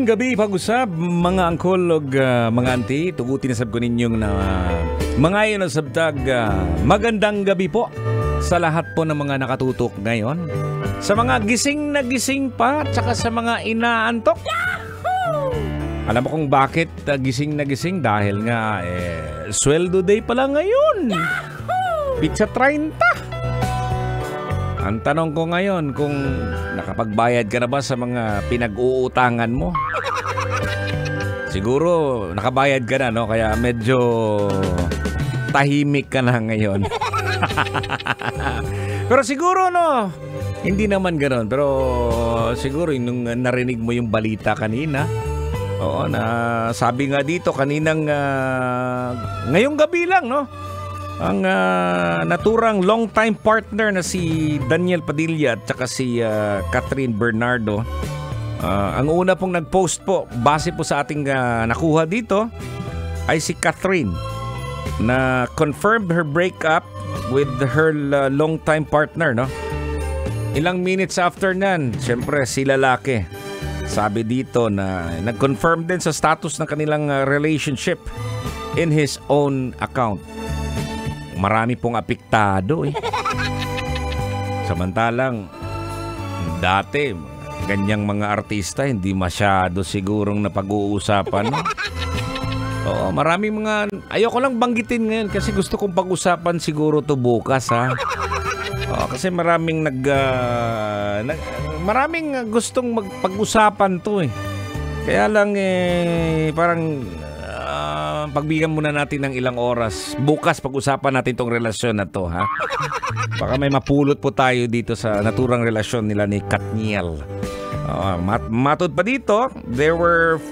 Maayong gabi, pag-usap, mga angkol o mga auntie. Tugutin na sab ko ninyong na mga ayon na sabtag. Magandang gabi po sa lahat po ng mga nakatutok ngayon. Sa mga gising na gising pa, tsaka sa mga inaantok. Alam mo kung bakit gising na gising? Dahil nga, sweldo day pala ngayon. Pizza 30. Ang tanong ko ngayon kung nakapagbayad ka na ba sa mga pinag-uutangan mo? Siguro nakabayad ka na, no? Kaya medyo tahimik ka na ngayon. Pero siguro, no? Hindi naman ganoon. Pero siguro nung narinig mo yung balita kanina, oo, na sabi nga dito kaninang ngayong gabi lang, no? Ang naturang long-time partner na si Daniel Padilla at saka si Catherine Bernardo. Ang una pong nag-post po, base po sa ating nakuha dito, ay si Catherine na confirmed her breakup with her long-time partner, no? Ilang minutes after nan, syempre si lalaki. Sabi dito na nag-confirm din sa status ng kanilang relationship in his own account. Marami pong apektado Samantalang dati ganyang mga artista hindi masyado sigurong napag-uusapan, no? Oo, maraming mga ayoko lang banggitin ngayon kasi gusto kong pag-usapan siguro to bukas, ha. Oo, kasi maraming maraming gustong magpag-usapan to Kaya lang parang pagbigyan muna natin ng ilang oras. Bukas pag-usapan natin tong relasyon na to, ha? Baka may mapulot po tayo dito sa naturang relasyon nila ni Katniel. Matod pa dito, there were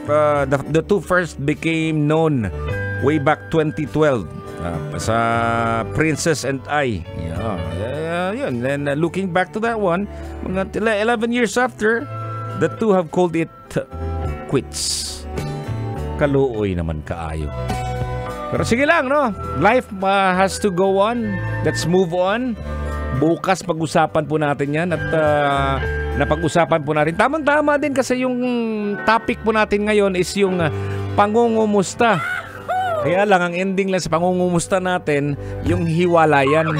the two first became known way back 2012 sa Princess and I. Yun. Then looking back to that one, mga 11 years after, the two have called it quits. Kaluoy naman kaayo. Pero sige lang, no? Life has to go on. Let's move on. Bukas pag-usapan po natin yan. At napag-usapan po natin. Tamang-tama din kasi yung topic po natin ngayon is yung pangungumusta. Kaya lang, ang ending lang sa pangungumusta natin, yung hiwalayan.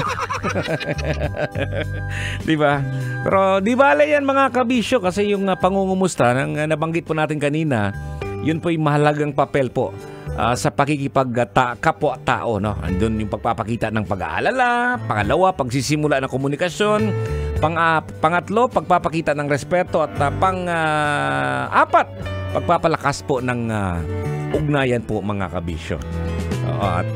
Diba? Pero di bale yan mga kabisyo kasi yung pangungumusta, nabanggit po natin kanina, yun po yung mahalagang papel po sa pakikipag-kapwa-tao, no? Andun yung pagpapakita ng pag-aalala, pangalawa, pagsisimula ng komunikasyon, pangatlo, pagpapakita ng respeto, at pang-apat, pagpapalakas po ng ugnayan po mga kabisyo. At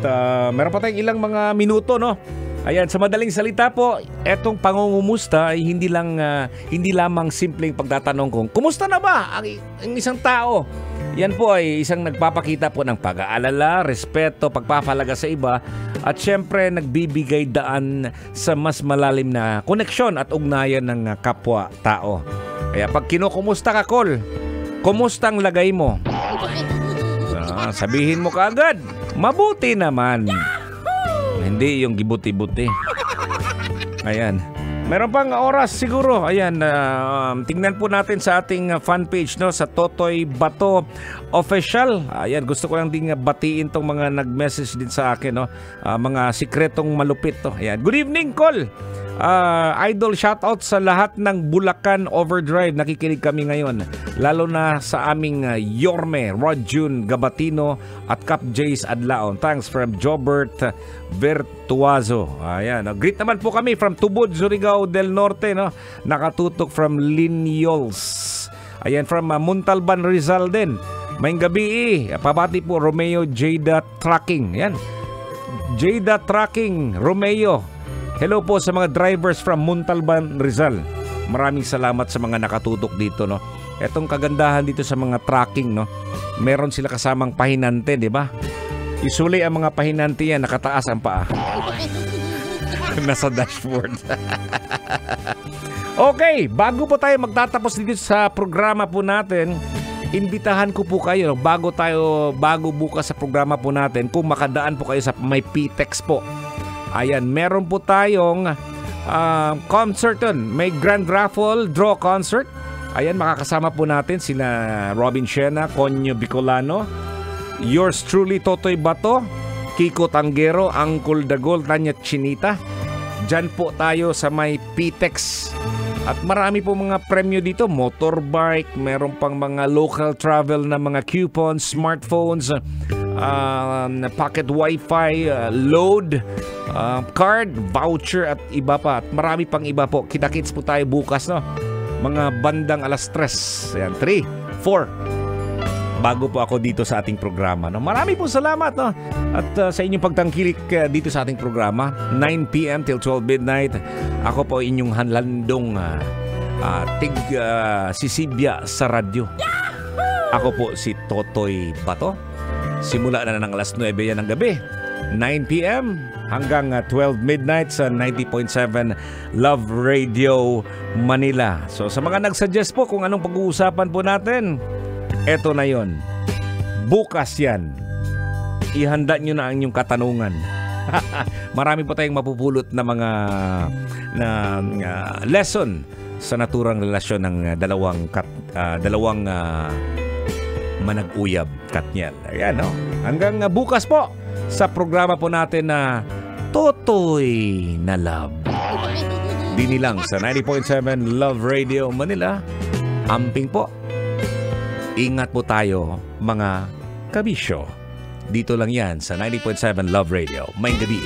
meron pa tayong ilang mga minuto, no? Ayan, sa madaling salita po, etong pangungumusta ay hindi lamang simpleng pagtatanong kung kumusta na ba ang isang tao. Yan po ay isang nagpapakita po ng pag-aalala, respeto, pagpapalaga sa iba, at syempre nagbibigay daan sa mas malalim na koneksyon at ugnayan ng kapwa-tao. Kaya pag kinukumusta ka, Col, kumusta ang lagay mo? Sabihin mo kaagad, mabuti naman. Hindi yung gibuti-buti. Ayan. Meron pang oras siguro. Ayan, tingnan po natin sa ating fan page, no, sa Totoy Bato Official. Ayan, gusto ko lang ding batiin tong mga nag-message din sa akin, no. Mga sikretong malupit to. Ayan. Good evening, Col. Idol, shoutout sa lahat ng Bulacan Overdrive. Nakikinig kami ngayon. Lalo na sa aming Yorme, Rod June Gabatino at Cap Jace Adlaon. Thanks from Jobert Virtuazo. Ayan. Greet naman po kami from Tubod, Surigao del Norte, no? Nakatutok from Linyols. Ayan, from Muntalban, Rizal din. Maying gabi pabati po Romeo Jada Trucking. Ayan. Jada Trucking, Romeo. Hello po sa mga drivers from Muntalban, Rizal. Maraming salamat sa mga nakatutok dito, no. Etong kagandahan dito sa mga trucking, no. Meron sila kasamang pahinante, di ba? Usually ang mga pahinante yan, nakataas ang paa. Nasa dashboard. Okay, bago po tayo magtatapos dito sa programa po natin, imbitahan ko po kayo, bago bukas sa programa po natin, kung makadaan po kayo sa may PTEX po. Ayan, meron po tayong concert dun. May grand raffle draw concert. Ayan, makakasama po natin sina Robin Shena, Conyo Bicolano, yours truly, Totoy Bato, Kiko Tanggero, Uncle Dagol, Tanya Chinita. Diyan po tayo sa may PTEX. At marami po mga premyo dito, motorbike, meron pang mga local travel na mga coupons, smartphones, pocket wifi, load, card, voucher at iba pa. At marami pang iba po. Kita-kits po tayo bukas, no? Mga bandang alas 3. Ayan, 3, 4. Bago po ako dito sa ating programa, no? Marami po salamat, no? At sa inyong pagtangkilik dito sa ating programa, 9 p.m. till 12 midnight. Ako po inyong hanlandong sisibya sa radyo. Ako po si Totoy Bato. Simula na ng alas 9 yan ng gabi. 9 p.m. hanggang 12 midnight sa 90.7 Love Radio Manila. So sa mga nagsuggest po kung anong pag-uusapan po natin, eto na yon. Bukas yan. Ihanda nyo na ang inyong katanungan. Marami po tayong mapupulot na mga lesson sa naturang relasyon ng dalawang manag-uyab, Katniel. Ayan, no? Hanggang bukas po sa programa po natin na Totoy na Love. Dinilang sa 90.7 Love Radio Manila. Amping po. Ingat po tayo, mga kabisyo. Dito lang yan sa 90.7 Love Radio. May gabi.